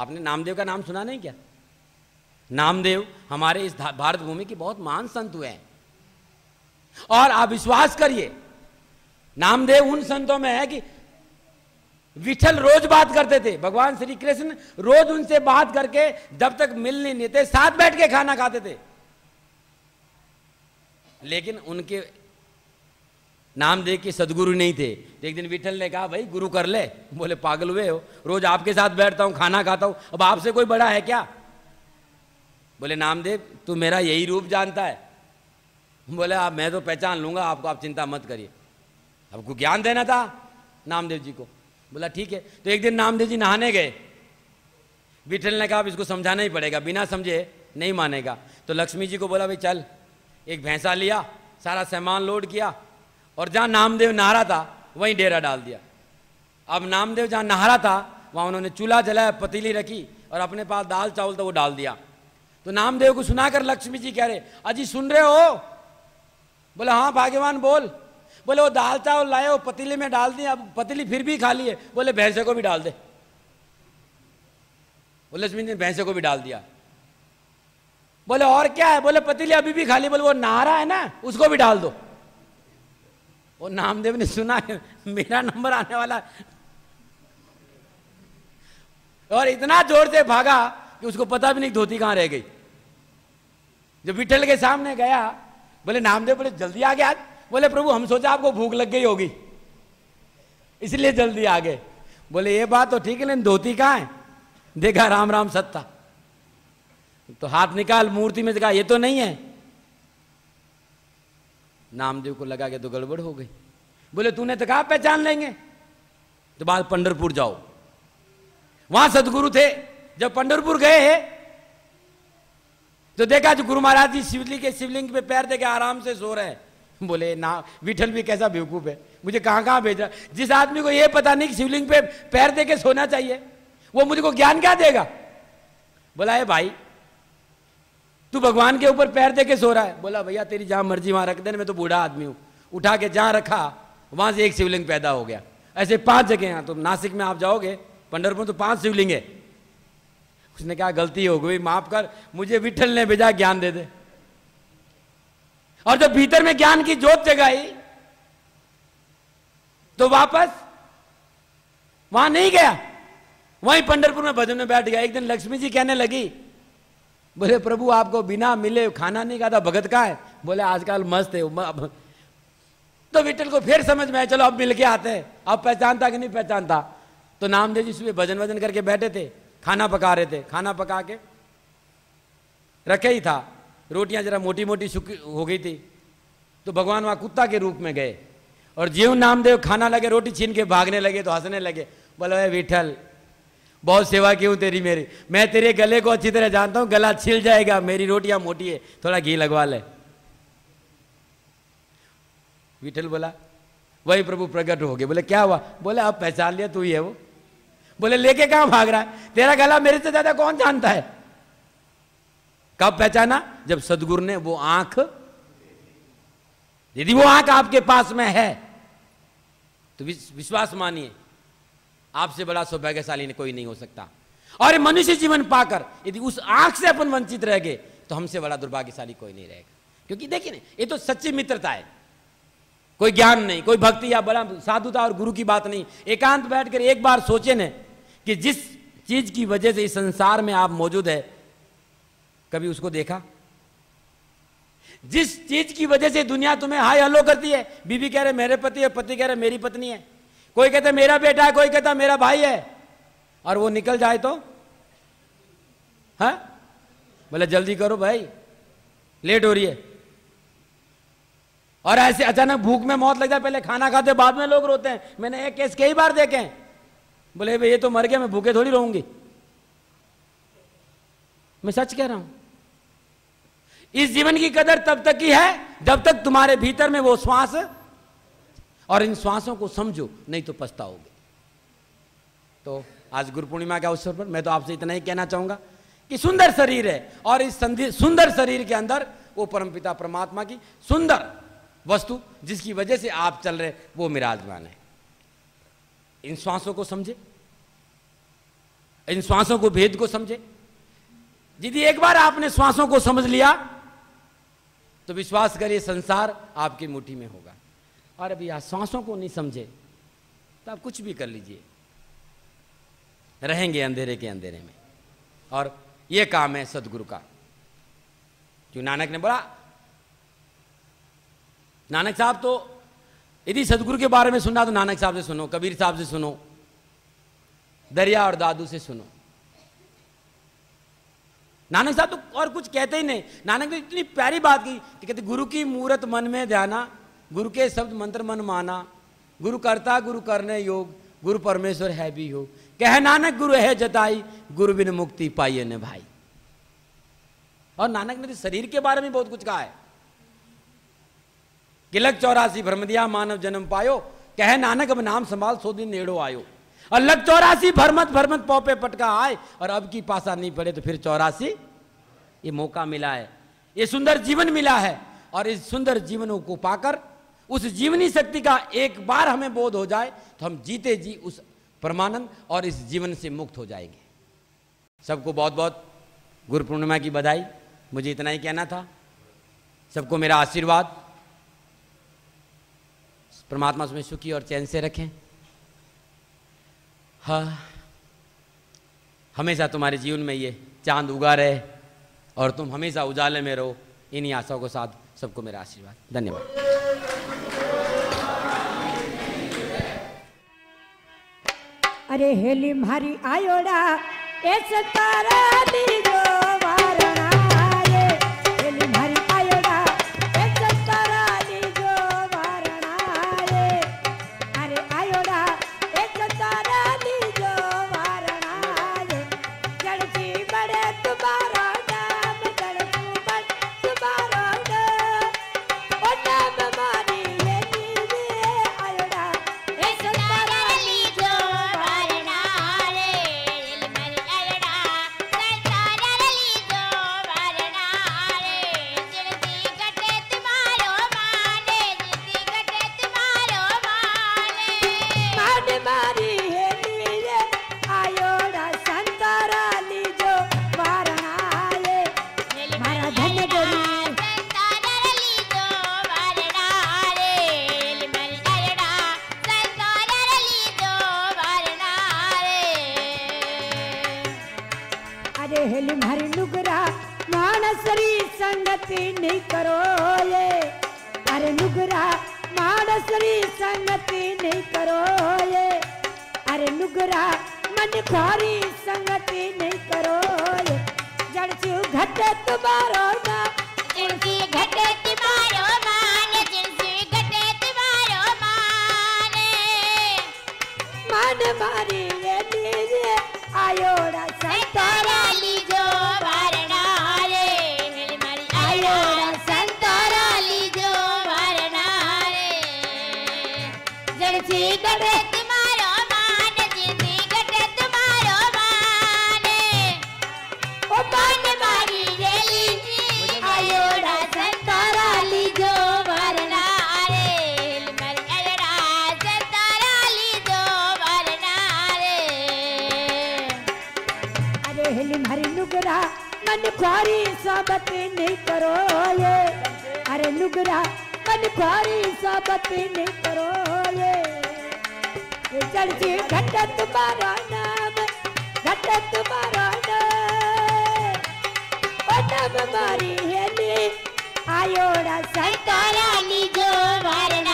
आपने नामदेव का नाम सुना नहीं क्या? नामदेव हमारे इस भारत भूमि की बहुत महान संत हुए हैं। और आप विश्वास करिए, नामदेव उन संतों में है कि विठल रोज बात करते थे, भगवान श्री कृष्ण रोज उनसे बात करके जब तक मिल नहीं थे साथ बैठ के खाना खाते थे। लेकिन उनके नामदेव के सदगुरु नहीं थे। तो एक दिन विठल ने कहा, भाई गुरु कर ले। बोले पागल हुए हो, रोज आपके साथ बैठता हूं, खाना खाता हूं, अब आपसे कोई बड़ा है क्या? बोले नामदेव तू मेरा यही रूप जानता है? बोले आप, मैं तो पहचान लूंगा आपको, आप चिंता मत करिए। आपको ज्ञान देना था नामदेव जी को। बोला ठीक है। तो एक दिन नामदेव जी नहाने गए। विठल ने कहा अब इसको समझाना ही पड़ेगा, बिना समझे नहीं मानेगा। तो लक्ष्मी जी को बोला भाई चल, एक भैंसा लिया, सारा सामान लोड किया और जहां नामदेव नहा रहा था वहीं डेरा डाल दिया। अब नामदेव जहां नहा रहा था वहां उन्होंने चूल्हा जलाया, पतीली रखी और अपने पास दाल चावल था वो डाल दिया। तो नामदेव को सुनाकर लक्ष्मी जी कह रहे, अजी सुन रहे हो? बोले हाँ भाग्यवान बोल। बोले वो दाल चावल लाए, वो पतीली में डाल दिए, अब पतीली फिर भी खाली है। बोले भैंसे को भी डाल दे। बोले लक्ष्मी जी भैंसे को भी डाल दिया। बोले और क्या है? बोले पतीली अभी भी खाली। बोले वो नारा है ना, उसको भी डाल दो। वो नामदेव ने सुना मेरा नंबर आने वाला है, और इतना जोर से भागा कि उसको पता भी नहीं धोती कहां रह गई। जब विठल के सामने गया, बोले नामदेव, बोले जल्दी आ गया आज? बोले प्रभु हम सोचा आपको भूख लग गई होगी इसलिए जल्दी आ गए। बोले ये बात तो ठीक है, लेकिन धोती कहां है? देखा राम राम सत्ता, तो हाथ निकाल मूर्ति में, देखा ये तो नहीं है। नामदेव को लगा कि तो गड़बड़ हो गई। बोले तूने तो कहा पहचान लेंगे, तो बाद पंढरपुर जाओ, वहां सदगुरु थे। जब पंढरपुर गए हैं तो देखा जो गुरु महाराज जी शिवलिंग पे पैर दे के आराम से सो रहे हैं। बोले ना, विठल भी कैसा बेवकूफ है, मुझे कहां कहां भेज रहा। जिस आदमी को यह पता नहीं कि शिवलिंग पे पैर दे के सोना चाहिए, वो मुझको ज्ञान क्या देगा? बोला है भाई तू भगवान के ऊपर पैर दे के सो रहा है। बोला भैया तेरी जहां मर्जी वहां रख देना, मैं तो बूढ़ा आदमी हूं। उठा के जहां रखा वहां से एक शिवलिंग पैदा हो गया। ऐसे 5 जगह हैं। तो नासिक में आप जाओगे, पंढरपुर तो 5 शिवलिंग है। उसने कहा गलती हो गई, माफ कर, मुझे विठल ने भेजा, ज्ञान दे दे। और जब भीतर में ज्ञान की ज्योत जगाई तो वापस वहां नहीं गया, वहीं पंढरपुर में भजन में बैठ गया। एक दिन लक्ष्मी जी कहने लगी, बोले प्रभु आपको बिना मिले खाना नहीं खाता, भगत कहां है? बोले आजकल मस्त है। तो विठल को फिर समझ में आया, चलो अब मिल के आते हैं। अब पहचानता कि नहीं पहचानता? तो नामदेव जी सुबह भजन वजन करके बैठे थे, खाना पका रहे थे। खाना पका के रखे ही था, रोटियां जरा मोटी मोटी सूखी हो गई थी। तो भगवान वहां कुत्ता के रूप में गए और ज्यों नामदेव खाना लगे, रोटी छीन के भागने लगे तो हंसने लगे। बोले विठल बहुत सेवा की हूं तेरी, मेरी, मैं तेरे गले को अच्छी तरह जानता हूं, गला छिल जाएगा, मेरी रोटियां मोटी है, थोड़ा घी लगवा ले। विठल बोला वही प्रभु प्रकट हो गए। बोले क्या हुआ? बोले अब पहचान लिया, तू ही है वो। बोले लेके कहां भाग रहा है? तेरा गला मेरे से ज्यादा कौन जानता है? कब पहचाना? जब सदगुरु ने वो आंख, यदि वो आंख आपके पास में है तो विश्वास मानिए, आपसे बड़ा सौभाग्यशाली ने कोई नहीं हो सकता। और मनुष्य जीवन पाकर यदि उस आंख से अपन वंचित रह गए तो हमसे बड़ा दुर्भाग्यशाली कोई नहीं रहेगा। क्योंकि देखिए ना, ये तो सच्ची मित्रता है, कोई ज्ञान नहीं, कोई भक्ति या बड़ा साधुता और गुरु की बात नहीं। एकांत बैठकर एक बार सोचे न कि जिस चीज की वजह से इस संसार में आप मौजूद है, कभी उसको देखा? जिस चीज की वजह से दुनिया तुम्हें हाय हलो करती है, बीवी कह रहे मेरे पति है, पति कह रहे मेरी पत्नी है, कोई कहता है मेरा बेटा है, कोई कहता है मेरा भाई है, और वो निकल जाए तो हाँ बोले जल्दी करो भाई लेट हो रही है। और ऐसे अचानक भूख में मौत लग जाए, पहले खाना खाते बाद में लोग रोते हैं। मैंने एक केस कई बार देखे हैं। बोले भाई ये तो मर गया, मैं भूखे थोड़ी रहूंगी। मैं सच कह रहा हूं, इस जीवन की कदर तब तक ही है जब तक तुम्हारे भीतर में वो श्वास, और इन श्वासों को समझो, नहीं तो पछताओगे। तो आज गुरु पूर्णिमा के अवसर पर मैं तो आपसे इतना ही कहना चाहूंगा कि सुंदर शरीर है, और इस सुंदर शरीर के अंदर वो परमपिता परमात्मा की सुंदर वस्तु जिसकी वजह से आप चल रहे वो विराजमान है। इन श्वासों को समझे, इन श्वासों को, भेद को समझे। यदि एक बार आपने श्वासों को समझ लिया तो विश्वास करिए संसार आपकी मुट्ठी में होगा। और अभी आप श्वासों को नहीं समझे तो आप कुछ भी कर लीजिए, रहेंगे अंधेरे के अंधेरे में। और यह काम है सदगुरु का। क्यों नानक ने बोला, नानक साहब तो यदि सदगुरु के बारे में सुनना तो नानक साहब से सुनो, कबीर साहब से सुनो, दरिया और दादू से सुनो। नानक साहब तो और कुछ कहते ही नहीं। नानक ने इतनी प्यारी बात की कि कहते गुरु की मूरत मन में ध्याना, गुरु के शब्द मंत्र मन माना, गुरु करता गुरु करने योग, गुरु परमेश्वर है भी हो, कह नानक गुरु है जताई, गुरु बिन मुक्ति पाइए न भाई। और नानक ने तो शरीर के बारे में बहुत कुछ कहा है। किलक 84 भ्रम दिया मानव जन्म पायो, कह नानक अब नाम संभाल 100 दिन नेड़ो आयो। और लग 84 भरमत भरमत पौपे पटका आए, और अब की पासा नहीं पड़े तो फिर 84 ये मौका मिला है, ये सुंदर जीवन मिला है। और इस सुंदर जीवनों को पाकर उस जीवनी शक्ति का एक बार हमें बोध हो जाए तो हम जीते जी उस परमानंद और इस जीवन से मुक्त हो जाएंगे। सबको बहुत बहुत गुरु पूर्णिमा की बधाई। मुझे इतना ही कहना था। सबको मेरा आशीर्वाद। परमात्मा तुम्हें सुखी और चैन से रखें। हाँ, हमेशा तुम्हारे जीवन में ये चांद उगा रहे और तुम हमेशा उजाले में रहो। इन्हीं आशाओं के साथ सबको मेरा आशीर्वाद। धन्यवाद। अरे हेली मारी आयोड़ा ऐसे तारा लीजो वारणा रे, हेली मारी आयोड़ा ऐसे तारा लीजो वारणा रे। अरे आयोड़ा ऐसे तारा लीजो वारणा रे, जड़ती बड़े तुम्हारा नाम, जड़ती बड़े तुम्हारा नाम, ओ नाम मारी ये लीजे आयोड़ा ऐसे तारा लीजो हेली मारी नुगरा मानसरी संगति नहीं करो ये। अरे नुगरा मानसरी संगति नहीं करो ये। अरे नुगरा मन खोरी संगति नहीं करो ये। जड़चू घटे तुम्हारो ना, जिनकी घटे तुम्हारो मान, जिनकी घटे तुम्हारो माने। मान मारी ये लीजे आयोड़ा संतारा लीजो वारणा रे, हेली मारी आयोड़ा संतारा लीजो वारणा रे। जड़सी गटे तुम्हारो मान, जिनकी गटे तुम्हारो माने। ओ मान मारी ये लीजी आयोड़ा संतारा लीजो वारणा रे, हेली मारी आयोड़ा संतारा लीजो वारणा रे। अरे हेली मारी नुगरा मन ख्वारी साबती नहीं करो ये। अरे नुगरा मन ख्वारी साबती नहीं करो ये। जड़सी घटे तुम्हारा नाम, घटे तुम्हारा नाम, ओ नाम मारी हेली आयोड़ा संतारा लीजो वारणा